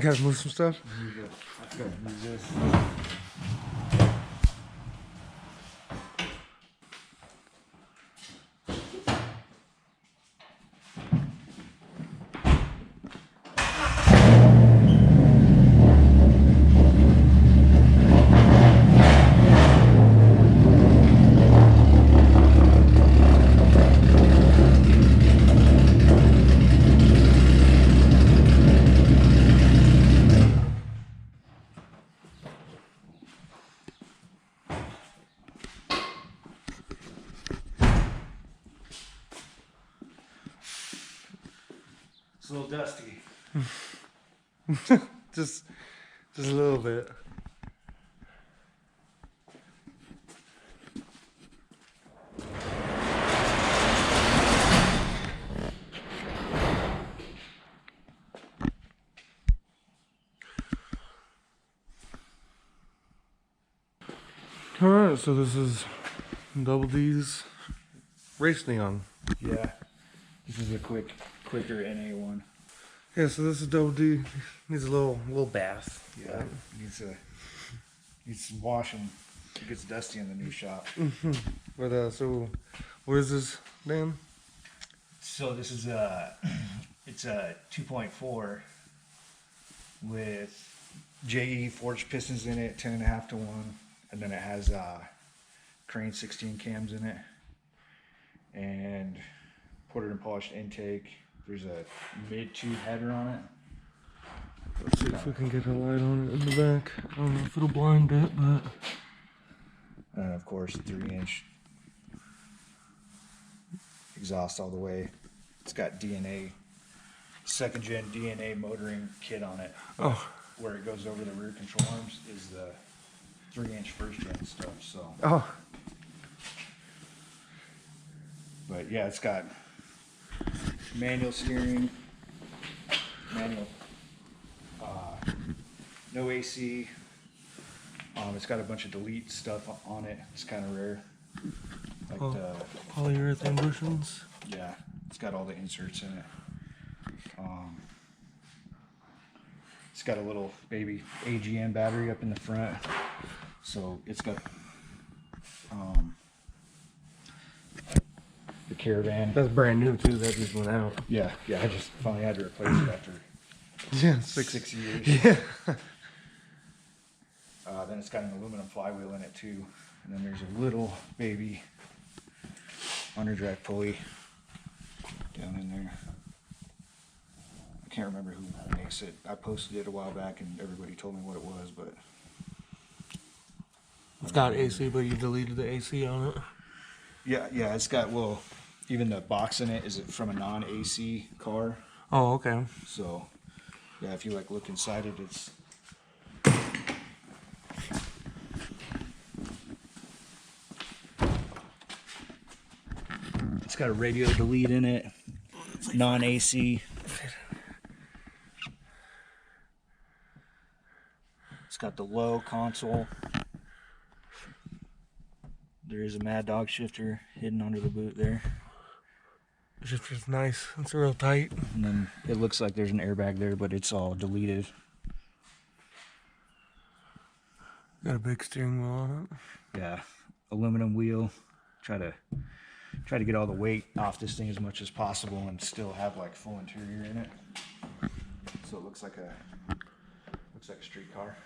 gotta move some stuff. I gotta move this. It's a little dusty. just a little bit. All right, so this is Double D's race neon. Yeah. This is a quicker NA one. Yeah, so this is Double D. Needs a little bath. Yeah. Needs some washing. It gets dusty in the new shop. But so what is this, Dan? So this is it's a 2.4 with JE forged pistons in it, 10.5 to 1, and then it has Crane 16 cams in it, and ported and polished intake. There's a mid-tube header on it. Let's see if we can get a light on it in the back. I don't know if it'll blind it, but... And of course, 3-inch exhaust all the way. It's got DNA, second gen DNA motoring kit on it. Oh. Where it goes over the rear control arms is the 3-inch first gen stuff, so. Oh. But yeah, it's got manual steering, manual, no AC. It's got a bunch of delete stuff on it. It's kind of rare. Like the polyurethane bushings. Yeah, it's got all the inserts in it. It's got a little baby AGM battery up in the front. So it's got the Caravan. That's brand new too. That just went out. Yeah, I just finally had to replace it after six years. Yeah. Then it's got an aluminum flywheel in it too. And then there's a little baby underdraft pulley down in there. I can't remember who makes it. I posted it a while back and everybody told me what it was, but it's got AC, but you deleted the AC on it. Yeah, it's got, well, even the box in it is from a non-AC car. Oh, okay. So, yeah, if you like look inside it, it's got a radio delete in it, non-AC. It's got the low console. There is a Mad Dog shifter hidden under the boot there. The shifter's nice. It's real tight. And then it looks like there's an airbag there, but it's all deleted. Got a big steering wheel on it. Yeah, aluminum wheel. Try to get all the weight off this thing as much as possible and still have like full interior in it. So it looks like a street car.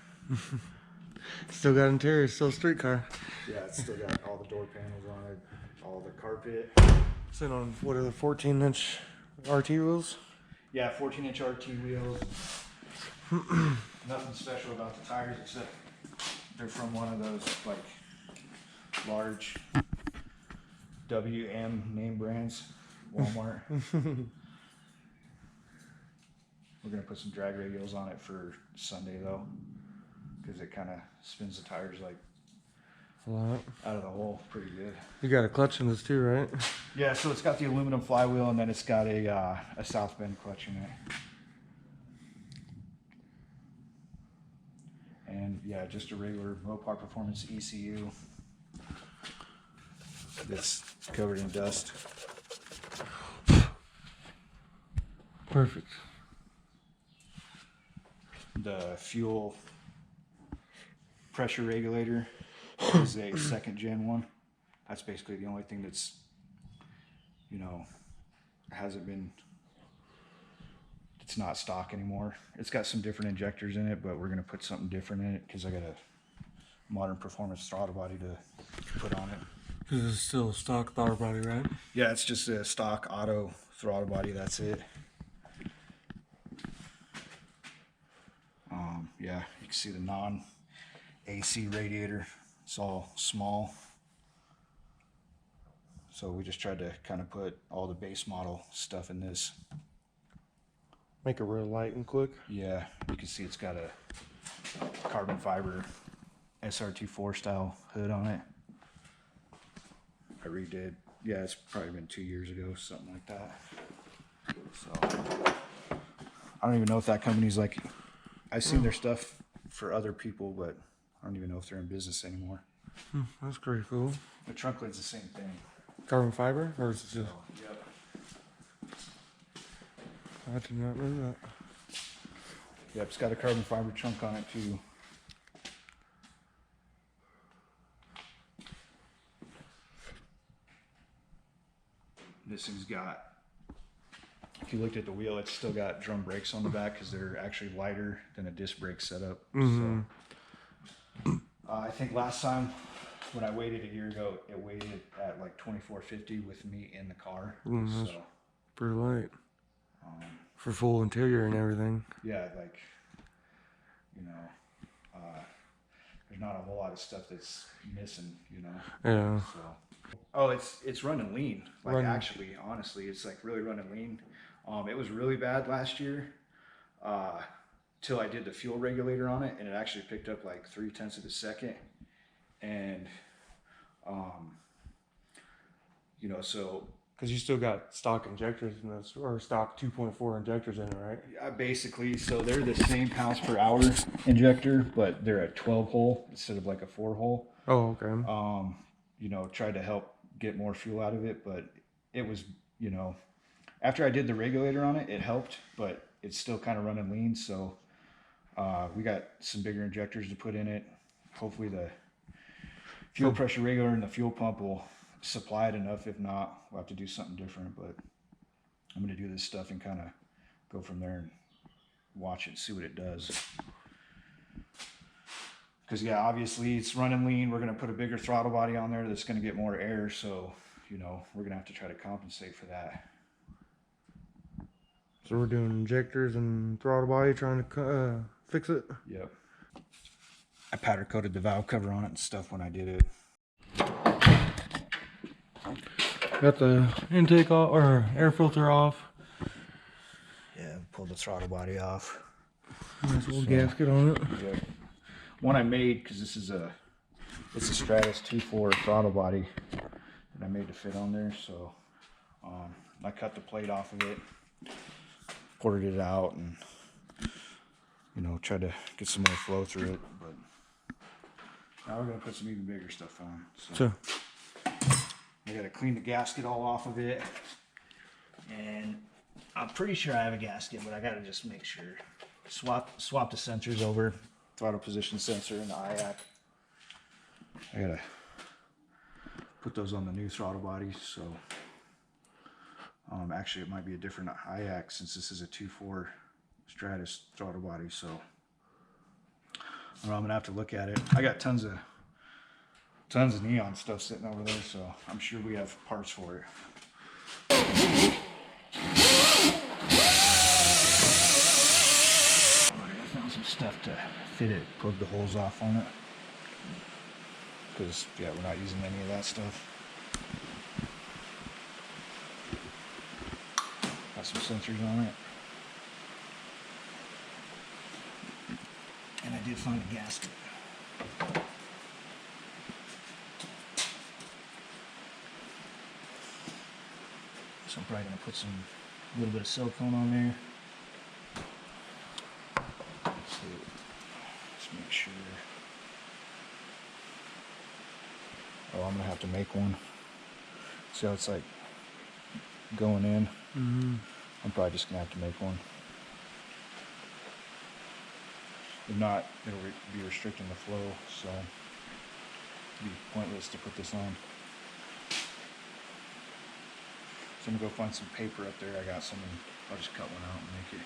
Still got interior, still a street car. Yeah, it's still got all the door panels on it, all the carpet. Sitting on, what are the 14-inch RT wheels? Yeah, 14-inch RT wheels. Nothing special about the tires except they're from one of those like large WM name brands, Walmart. We're gonna put some drag radials on it for Sunday though, because it kind of spins the tires like a lot out of the hole pretty good. You got a clutch in this too, right? Yeah, so it's got the aluminum flywheel and then it's got a South Bend clutch in it. And yeah, just a regular Mopar Performance ECU that's covered in dust. Perfect. the fuel pressure regulator is a 2nd gen one. That's basically the only thing that's, you know, hasn't been, it's not stock anymore. It's got some different injectors in it, but we're going to put something different in it because I got a modern performance throttle body to put on it. This is still stock throttle body, right? Yeah, it's just a stock auto throttle body. That's it. Yeah, you can see the non-AC radiator. It's all small. So we just tried to kind of put all the base model stuff in this. Make it real light and quick. Yeah, you can see it's got a carbon fiber SR24 style hood on it. I redid. Yeah, it's probably been 2 years ago, something like that. So I don't even know if that company's like, I've seen their stuff for other people, but I don't even know if they're in business anymore. That's pretty cool. The trunk lid's the same thing. Carbon fiber, or is it just? Yep. I did not know that. Yep, it's got a carbon fiber trunk on it too. This thing's got, if you looked at the wheel, it's still got drum brakes on the back because they're actually lighter than a disc brake setup. Mm-hmm. So, I think last time when I weighed it a year ago, it weighed it at like 2450 with me in the car. That's So pretty light for full interior and everything. yeah, like, you know, there's not a whole lot of stuff that's missing, you know. Yeah. So, oh, it's running lean. Like actually, honestly, it's like really running lean. It was really bad last year, till I did the fuel regulator on it, and it actually picked up like 0.3 of a second. And, you know, so Because you still got stock injectors in this, or stock 2.4 injectors in it, right? basically, so they're the same pounds per hour injector, but they're a 12 hole instead of like a 4 hole. Oh, okay. You know, tried to help get more fuel out of it, but it was, you know, after I did the regulator on it, it helped, but it's still kind of running lean. So we got some bigger injectors to put in it. Hopefully the fuel pressure regulator and the fuel pump will supply it enough. If not, we'll have to do something different, but I'm going to do this stuff and kind of go from there and watch it, see what it does. Because, yeah, obviously it's running lean. We're going to put a bigger throttle body on there that's going to get more air. So, you know, we're going to have to try to compensate for that. So we're doing injectors and throttle body, trying to fix it? Yep. I powder coated the valve cover on it and stuff when I did it. Got the intake off, or air filter off. Yeah, pulled the throttle body off. Nice little gasket on it. Yep. One I made, because it's a Stratus 2.4 throttle body that I made to fit on there. So I cut the plate off of it, ported it out, and, you know, tried to get some more flow through it. But now we're going to put some even bigger stuff on. So I got to clean the gasket all off of it. And I'm pretty sure I have a gasket, but I got to just make sure. Swap the sensors over. Throttle position sensor and the IAC. I gotta put those on the new throttle body. So actually it might be a different IAC since this is a 2.4 Stratus throttle body. So I don't know, I'm gonna have to look at it. I got tons of neon stuff sitting over there, so I'm sure we have parts for it. Stuff to fit it, plug the holes off on it, because yeah, we're not using any of that stuff. Got some sensors on it, and I did find a gasket. So I'm probably gonna put a little bit of silicone on there. Let's make sure. Oh, I'm gonna have to make one. See how it's like going in? Mm-hmm. I'm probably just gonna have to make one. If not, it'll be restricting the flow, so it'd be pointless to put this on. So I'm gonna go find some paper up there. I got some, and I'll just cut one out and make it.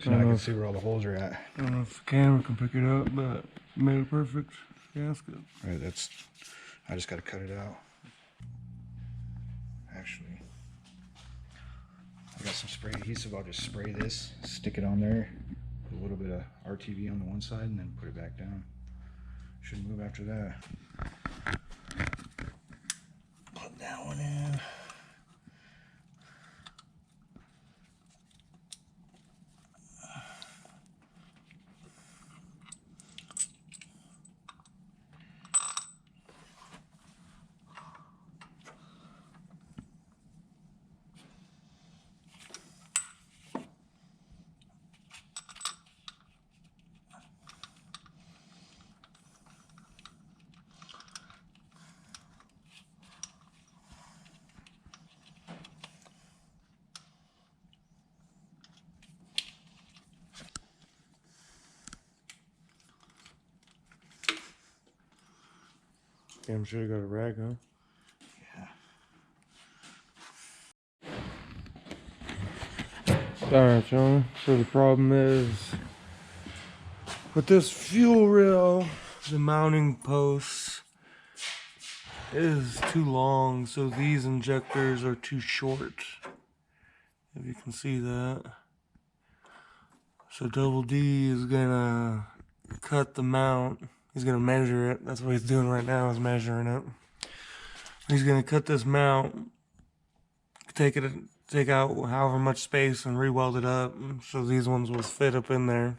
So now I can see where all the holes are at. I don't know if the camera can pick it up, but made a perfect gasket. Right, I just got to cut it out. Actually, I got some spray adhesive. I'll just spray this, stick it on there, put a little bit of RTV on the one side, and then put it back down. Shouldn't move after that. Plug that one in. Damn, should have got a rag, huh? Yeah. Alright, John. So the problem is with this fuel rail, the mounting post is too long, so these injectors are too short. If you can see that. So Double D is gonna cut the mount. He's gonna measure it. That's what he's doing right now, is measuring it. He's gonna cut this mount, take out however much space and re-weld it up, so these ones will fit up in there.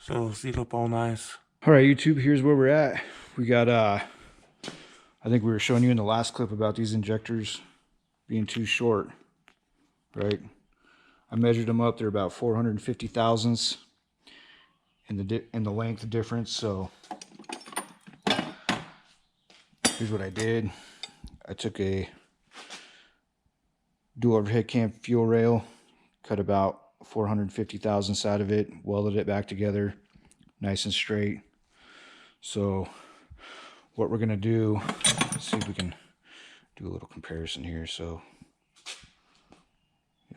So it'll seat up all nice. All right, YouTube, here's where we're at. We got, I think we were showing you in the last clip about these injectors being too short, right? I measured them up. They're about 450 thousandths in the length difference. So here's what I did. I took a dual overhead cam fuel rail, cut about 450 thousandths out of it, welded it back together nice and straight. So what we're gonna do, let's see if we can do a little comparison here. So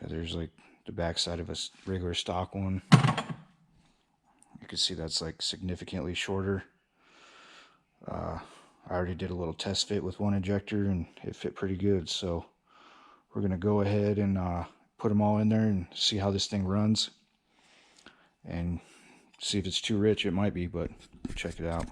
yeah, there's like the back side of a regular stock one. You can see that's like significantly shorter. I already did a little test fit with one injector and it fit pretty good. So we're gonna go ahead and put them all in there and see how this thing runs and see if it's too rich. It might be, but check it out.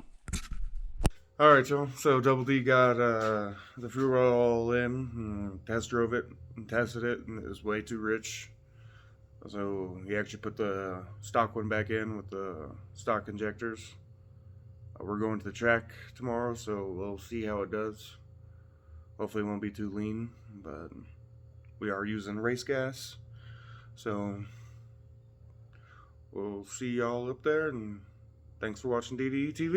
Alright, y'all. So Double D got the fuel rail all in, and test drove it and tested it, and it was way too rich. So he actually put the stock one back in with the stock injectors. We're going to the track tomorrow, so we'll see how it does. Hopefully it won't be too lean, but we are using race gas. So we'll see y'all up there, and thanks for watching DDETv.